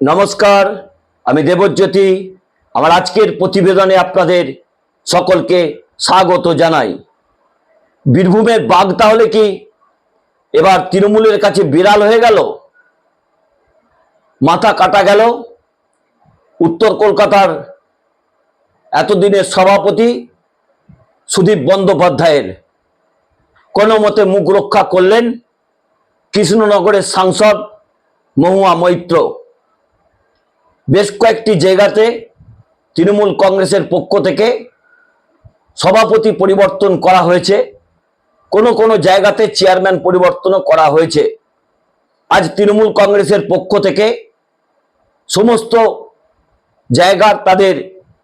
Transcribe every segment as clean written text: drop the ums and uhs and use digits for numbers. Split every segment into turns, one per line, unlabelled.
নমস্কার, আমি দেবজ্যোতি। আমার আজকের প্রতিবেদনে আপনাদের সকলকে স্বাগত জানাই। বীরভূমের বাঘ তাহলে কি এবার তৃণমূলের কাছে বিড়াল হয়ে গেল? মাথা কাটা গেল উত্তর কলকাতার এতদিনের সভাপতি সুদীপ বন্দ্যোপাধ্যায়ের। কোনো মতে মুখ রক্ষা করলেন কৃষ্ণনগরের সাংসদ মহুয়া মৈত্র। বেশ কয়েকটি জায়গাতে তৃণমূল কংগ্রেসের পক্ষ থেকে সভাপতি পরিবর্তন করা হয়েছে, কোনো কোনো জায়গাতে চেয়ারম্যান পরিবর্তনও করা হয়েছে। আজ তৃণমূল কংগ্রেসের পক্ষ থেকে সমস্ত জায়গার তাদের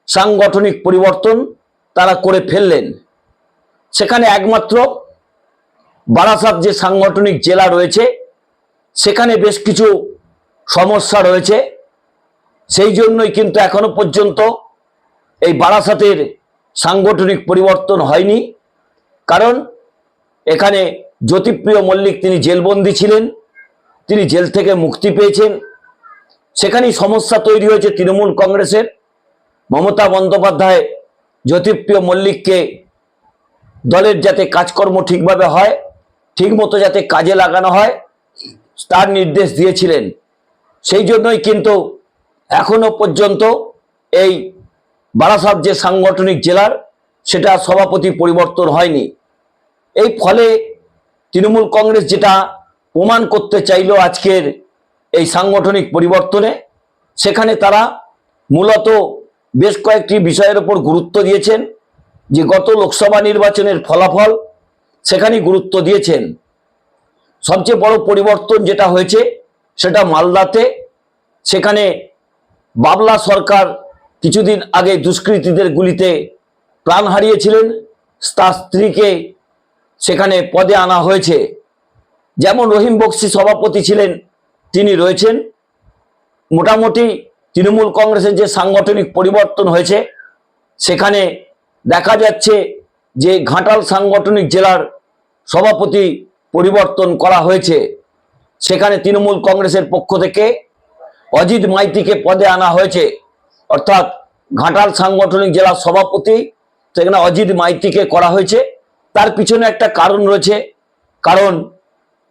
সাংগঠনিক পরিবর্তন তারা করে ফেললেন। সেখানে একমাত্র বারাসাত যে সাংগঠনিক জেলা রয়েছে সেখানে বেশ কিছু সমস্যা রয়েছে। সেই জন্যই কিন্তু এখনো পর্যন্ত এই বারাসাতের সাংগঠনিক পরিবর্তন হয়নি। কারণ এখানে জ্যোতিপ্রিয় মল্লিক তিনি জেলবন্দি ছিলেন, তিনি জেল থেকে মুক্তি পেয়েছেন। সেখানেই সমস্যা তৈরি হয়েছে তৃণমূল কংগ্রেসের। মমতা বন্দ্যোপাধ্যায় জ্যোতিপ্রিয় মল্লিককে দলের যাতে কাজকর্ম ঠিকভাবে হয়, ঠিকমতো যাতে কাজে লাগানো হয় তার নির্দেশ দিয়েছিলেন। সেই জন্যই কিন্তু এখনো পর্যন্ত এই বারাসাত যে সাংগঠনিক জেলার সেটা সভাপতি পরিবর্তন হয়নি। এই ফলে তৃণমূল কংগ্রেস যেটা প্রমাণ করতে চাইল আজকের এই সাংগঠনিক পরিবর্তনে, সেখানে তারা মূলত বেশ কয়েকটি বিষয়ের উপর গুরুত্ব দিয়েছেন। যে গত লোকসভা নির্বাচনের ফলাফল সেখানেই গুরুত্ব দিয়েছেন। সবচেয়ে বড় পরিবর্তন যেটা হয়েছে সেটা মালদাতে। সেখানে বাবলা সরকার কিছুদিন আগে দুষ্কৃতীদের গুলিতে প্রাণ হারিয়েছিলেন, তার স্ত্রীকে সেখানে পদে আনা হয়েছে। যেমন রহিম বক্সি সভাপতি ছিলেন, তিনি রয়েছেন। মোটামুটি তৃণমূল কংগ্রেসের যে সাংগঠনিক পরিবর্তন হয়েছে সেখানে দেখা যাচ্ছে যে ঘাটাল সাংগঠনিক জেলার সভাপতি পরিবর্তন করা হয়েছে। সেখানে তৃণমূল কংগ্রেসের পক্ষ থেকে অজিত মাইতিকে পদে আনা হয়েছে, অর্থাৎ ঘাটাল সাংগঠনিক জেলার সভাপতি সেখানে অজিত মাইতিকে করা হয়েছে। তার পিছনে একটা কারণ রয়েছে, কারণ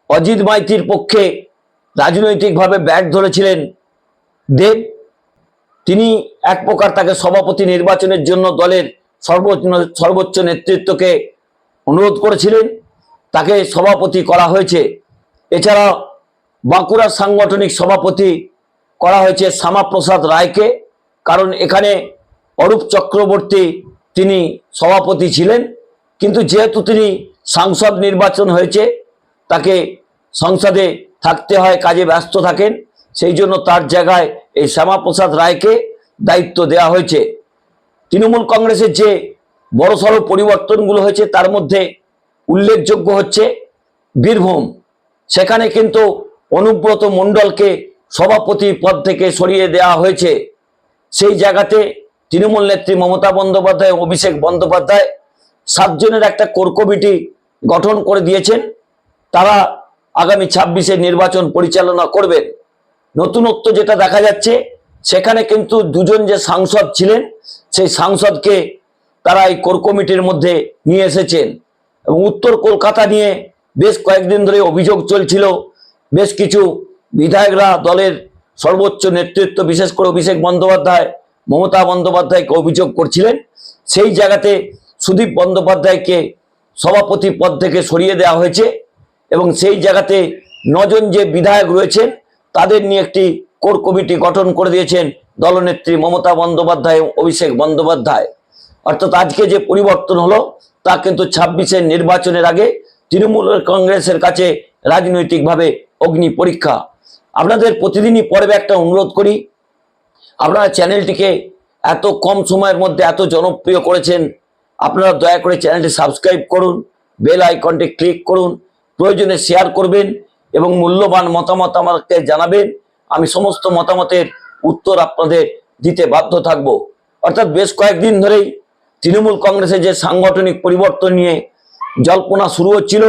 অজিত মাইতির পক্ষে রাজনৈতিকভাবে ব্যাট ধরেছিলেন দেব। তিনি এক প্রকার তাকে সভাপতি নির্বাচনের জন্য দলের সর্বোচ্চ নেতৃত্বকে অনুরোধ করেছিলেন, তাকে সভাপতি করা হয়েছে। এছাড়া বাঁকুড়ার সাংগঠনিক সভাপতি করা হয়েছে শ্যামাপ্রসাদ রায়কে, কারণ এখানে অরূপ চক্রবর্তী তিনি সভাপতি ছিলেন, কিন্তু যেহেতু তিনি সাংসদ নির্বাচন হয়েছে তাকে সংসদে থাকতে হয়, কাজে ব্যস্ত থাকেন, সেই জন্য তার জায়গায় এই শ্যামাপ্রসাদ রায়কে দায়িত্ব দেওয়া হয়েছে। তৃণমূল কংগ্রেসের যে বড়সড় পরিবর্তনগুলো হয়েছে তার মধ্যে উল্লেখযোগ্য হচ্ছে বীরভূম। সেখানে কিন্তু অনুব্রত মণ্ডলকে সভাপতি পদ থেকে সরিয়ে দেওয়া হয়েছে। সেই জায়গাতে তৃণমূল নেত্রী মমতা বন্দ্যোপাধ্যায়, অভিষেক বন্দ্যোপাধ্যায় 7 জনের একটা কোর কমিটি গঠন করে দিয়েছেন। তারা আগামী 26-এ নির্বাচন পরিচালনা করবেন। নতুনত্ব যেটা দেখা যাচ্ছে সেখানে কিন্তু 2 জন যে সাংসদ ছিলেন সেই সাংসদকে তারা এই কোর কমিটির মধ্যে নিয়ে এসেছেন। এবং উত্তর কলকাতা নিয়ে বেশ কয়েকদিন ধরে অভিযোগ চলছিল। বেশ কিছু বিধায়করা দলের সর্বোচ্চ নেতৃত্ব, বিশেষ করে অভিষেক বন্দ্যোপাধ্যায়, মমতা বন্দ্যোপাধ্যায়কে অভিযোগ করছিলেন। সেই জায়গাতে সুদীপ বন্দ্যোপাধ্যায়কে সভাপতি পদ থেকে সরিয়ে দেওয়া হয়েছে এবং সেই জায়গাতে 9 জন যে বিধায়ক রয়েছেন তাদের নিয়ে একটি কোর কমিটি গঠন করে দিয়েছেন দলনেত্রী মমতা বন্দ্যোপাধ্যায়, অভিষেক বন্দ্যোপাধ্যায়। অর্থাৎ আজকে যে পরিবর্তন হলো তা কিন্তু 26-এর নির্বাচনের আগে তৃণমূল কংগ্রেসের কাছে রাজনৈতিকভাবে অগ্নি পরীক্ষা। আপনাদের প্রতিদিনই পর্বে একটা অনুরোধ করি, আপনারা চ্যানেলটিকে এত কম সময়ের মধ্যে এত জনপ্রিয় করেছেন, আপনারা দয়া করে চ্যানেলটি সাবস্ক্রাইব করুন, বেল আইকনটি ক্লিক করুন, প্রয়োজনে শেয়ার করবেন এবং মূল্যবান মতামত আমাকে জানাবেন। আমি সমস্ত মতামতের উত্তর আপনাদের দিতে বাধ্য থাকব। অর্থাৎ বেশ কয়েকদিন ধরেই তৃণমূল কংগ্রেসের যে সাংগঠনিক পরিবর্তন নিয়ে জল্পনা শুরু হচ্ছিল,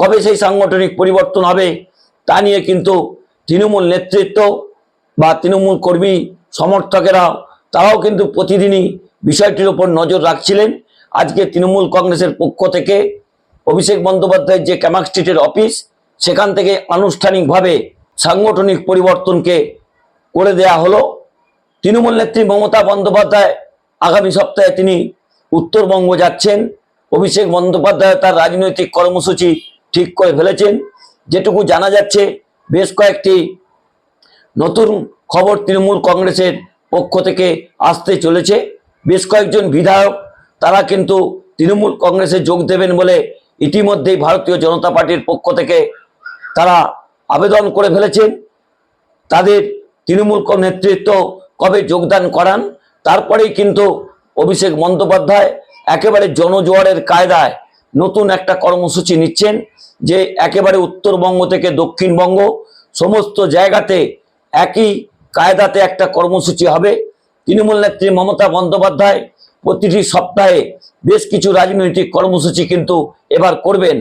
কবে সেই সাংগঠনিক পরিবর্তন হবে তা নিয়ে কিন্তু তৃণমূল নেতৃত্ব বা তৃণমূল কর্মী সমর্থকেরা তারাও কিন্তু প্রতিদিনই বিষয়টির উপর নজর রাখছিলেন। আজকে তৃণমূল কংগ্রেসের পক্ষ থেকে অভিষেক বন্দ্যোপাধ্যায়ের যে ক্যামাক স্ট্রিটের অফিস, সেখান থেকে আনুষ্ঠানিকভাবে সাংগঠনিক পরিবর্তনকে করে দেয়া হলো। তৃণমূল নেত্রী মমতা বন্দ্যোপাধ্যায় আগামী সপ্তাহে তিনি উত্তরবঙ্গ যাচ্ছেন। অভিষেক বন্দ্যোপাধ্যায় তার রাজনৈতিক কর্মসূচি ঠিক করে ফেলেছেন। যেটুকু জানা যাচ্ছে, বেশ কয়েকটি নতুন খবর তৃণমূল কংগ্রেসের পক্ষ থেকে আসতে চলেছে। বেশ কয়েকজন বিধায়ক তারা কিন্তু তৃণমূল কংগ্রেসে যোগ দেবেন বলে ইতিমধ্যেই ভারতীয় জনতা পার্টির পক্ষ থেকে তারা আবেদন করে ফেলেছেন। তাদের তৃণমূল নেতৃত্ব কবে যোগদান করান, তারপরেই কিন্তু অভিষেক বন্দ্যোপাধ্যায় একেবারে জনজোয়ারের কায়দায় নতুন একটা কর্মসূচি নিচ্ছেন, যে একেবারে উত্তরবঙ্গ থেকে দক্ষিণবঙ্গ সমস্ত জায়গাতে একই কায়দাতে একটা কর্মসূচি হবে। তৃণমূল নেত্রী মমতা বন্দ্যোপাধ্যায় প্রতিটি সপ্তাহে বেশ কিছু রাজনৈতিক কর্মসূচি কিন্তু এবার করবেন,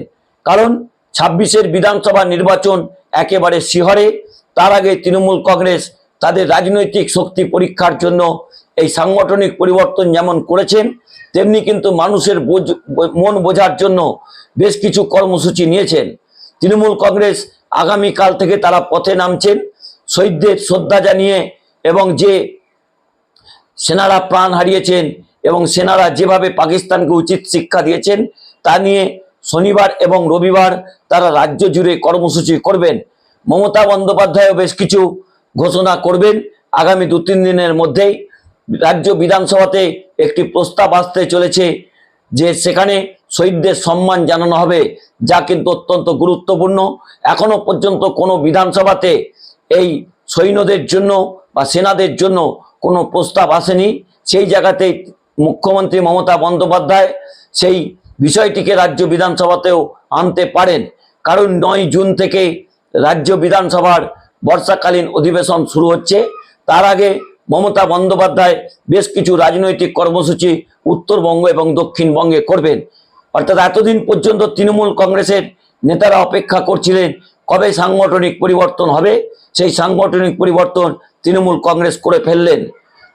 কারণ 26-এর বিধানসভা নির্বাচন একেবারে শিহরে। তার আগে তৃণমূল কংগ্রেস তাদের রাজনৈতিক শক্তি পরীক্ষার জন্য এই সাংগঠনিক পরিবর্তন যেমন করেছেন, তেমনি কিন্তু মানুষের মন বোঝার জন্য বেশ কিছু কর্মসূচি নিয়েছেন। তৃণমূল কংগ্রেস আগামীকাল থেকে তারা পথে নামছেন শহীদদের শ্রদ্ধা জানিয়ে, এবং যে সেনারা প্রাণ হারিয়েছেন এবং সেনারা যেভাবে পাকিস্তানকে উচিত শিক্ষা দিয়েছেন তা নিয়ে শনিবার এবং রবিবার তারা রাজ্য জুড়ে কর্মসূচি করবেন। মমতা বন্দ্যোপাধ্যায়ও বেশ কিছু ঘোষণা করবেন আগামী 2-3 দিনের মধ্যেই। রাজ্য বিধানসভাতে একটি প্রস্তাব আসতে চলেছে যে সেখানে শহীদদের সম্মান জানানো হবে, যা কিন্তু অত্যন্ত গুরুত্বপূর্ণ। এখনো পর্যন্ত কোনো বিধানসভাতে এই সৈন্যদের জন্য বা সেনাদের জন্য কোনো প্রস্তাব আসেনি। সেই জায়গাতে মুখ্যমন্ত্রী মমতা বন্দ্যোপাধ্যায় সেই বিষয়টিকে রাজ্য বিধানসভাতেও আনতে পারেন, কারণ 9 জুন থেকে রাজ্য বিধানসভার বর্ষাকালীন অধিবেশন শুরু হচ্ছে। তার আগে মমতা বন্দ্যোপাধ্যায় বেশ কিছু রাজনৈতিক কর্মসূচি উত্তরবঙ্গ এবং দক্ষিণবঙ্গে করবেন। অর্থাৎ এতদিন পর্যন্ত তৃণমূল কংগ্রেসের নেতারা অপেক্ষা করছিলেন কবে সাংগঠনিক পরিবর্তন হবে। সেই সাংগঠনিক পরিবর্তন তৃণমূল কংগ্রেস করে ফেললেন।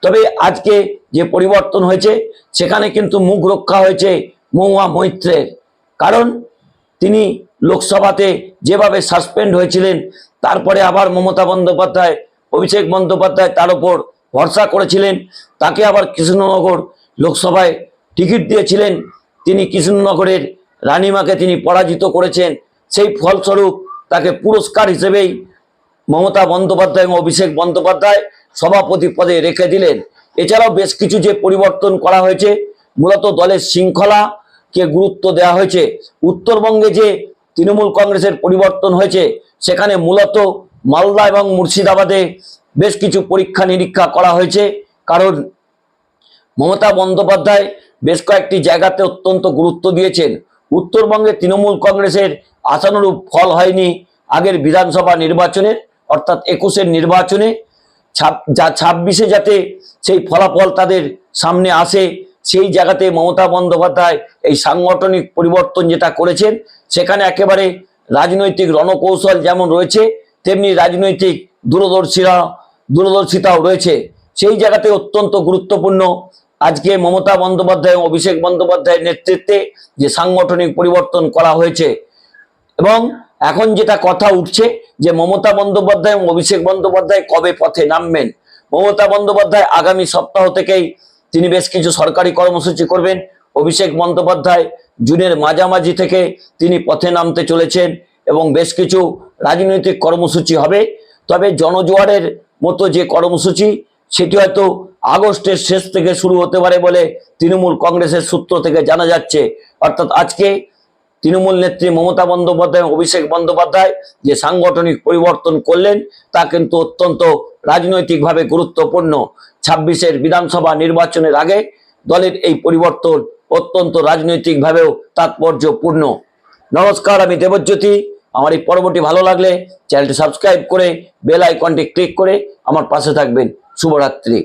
তবে আজকে যে পরিবর্তন হয়েছে সেখানে কিন্তু মুখ রক্ষা হয়েছে মহুয়া মৈত্রের, কারণ তিনি লোকসভাতে যেভাবে সাসপেন্ড হয়েছিলেন, তারপরে আবার মমতা বন্দ্যোপাধ্যায় অভিষেক বন্দ্যোপাধ্যায় তার উপর ভরসা করেছিলেন, তাকে আবার কৃষ্ণনগর লোকসভায় টিকিট দিয়েছিলেন। তিনি কৃষ্ণনগরের রানীমাকে তিনি পরাজিত করেছেন। সেই ফলস্বরূপ তাকে পুরস্কার হিসেবেই মমতা বন্দ্যোপাধ্যায় এবং অভিষেক বন্দ্যোপাধ্যায় সভাপতি পদে রেখে দিলেন। এছাড়াও বেশ কিছু যে পরিবর্তন করা হয়েছে, মূলত দলের শৃঙ্খলাকে গুরুত্ব দেওয়া হয়েছে। উত্তরবঙ্গে যে তৃণমূল কংগ্রেসের পরিবর্তন হয়েছে সেখানে মূলত মালদা এবং মুর্শিদাবাদে বেশ কিছু পরীক্ষা নিরীক্ষা করা হয়েছে, কারণ মমতা বন্দ্যোপাধ্যায় বেশ কয়েকটি জায়গাতে অত্যন্ত গুরুত্ব দিয়েছেন। উত্তরবঙ্গে তৃণমূল কংগ্রেসের আশানুরূপ ফল হয়নি আগের বিধানসভা নির্বাচনের, অর্থাৎ 21-এর নির্বাচনে। 26-এ যাতে সেই ফলাফল তাদের সামনে আসে, সেই জায়গাতে মমতা বন্দ্যোপাধ্যায় এই সাংগঠনিক পরিবর্তন যেটা করেছেন, সেখানে একেবারে রাজনৈতিক রণকৌশল যেমন রয়েছে, তেমনি রাজনৈতিক দূরদর্শিতাও রয়েছে। সেই জায়গাতে অত্যন্ত গুরুত্বপূর্ণ আজকে মমতা বন্দ্যোপাধ্যায় এবং অভিষেক বন্দ্যোপাধ্যায়ের নেতৃত্বে যে সাংগঠনিক পরিবর্তন করা হয়েছে। এবং এখন যেটা কথা উঠছে যে মমতা বন্দ্যোপাধ্যায় এবং অভিষেক বন্দ্যোপাধ্যায় কবে পথে নামবেন। মমতা বন্দ্যোপাধ্যায় আগামী সপ্তাহ থেকেই তিনি বেশ কিছু সরকারি কর্মসূচি করবেন। অভিষেক বন্দ্যোপাধ্যায় জুনের মাঝামাঝি থেকে তিনি পথে নামতে চলেছেন এবং বেশ কিছু রাজনৈতিক কর্মসূচি হবে। তবে জনজোয়ারের মতো যে কর্মসূচি সেটি হয়তো আগস্টের শেষ থেকে শুরু হতে পারে বলে তৃণমূল কংগ্রেসের সূত্র থেকে জানা যাচ্ছে। অর্থাৎ আজকে তৃণমূল নেত্রী মমতা বন্দ্যোপাধ্যায় এবং অভিষেক বন্দ্যোপাধ্যায় যে সাংগঠনিক পরিবর্তন করলেন তা কিন্তু অত্যন্ত রাজনৈতিকভাবে গুরুত্বপূর্ণ। 26-এর বিধানসভা নির্বাচনের আগে দলের এই পরিবর্তন অত্যন্ত রাজনৈতিকভাবেও তাৎপর্যপূর্ণ। নমস্কার, আমি দেবজ্যোতি। আমার এই পর্বটি ভালো লাগলে চ্যানেলটি সাবস্ক্রাইব করে বেল আইকনটি ক্লিক করে আমার পাশে থাকবেন। শুভরাত্রি।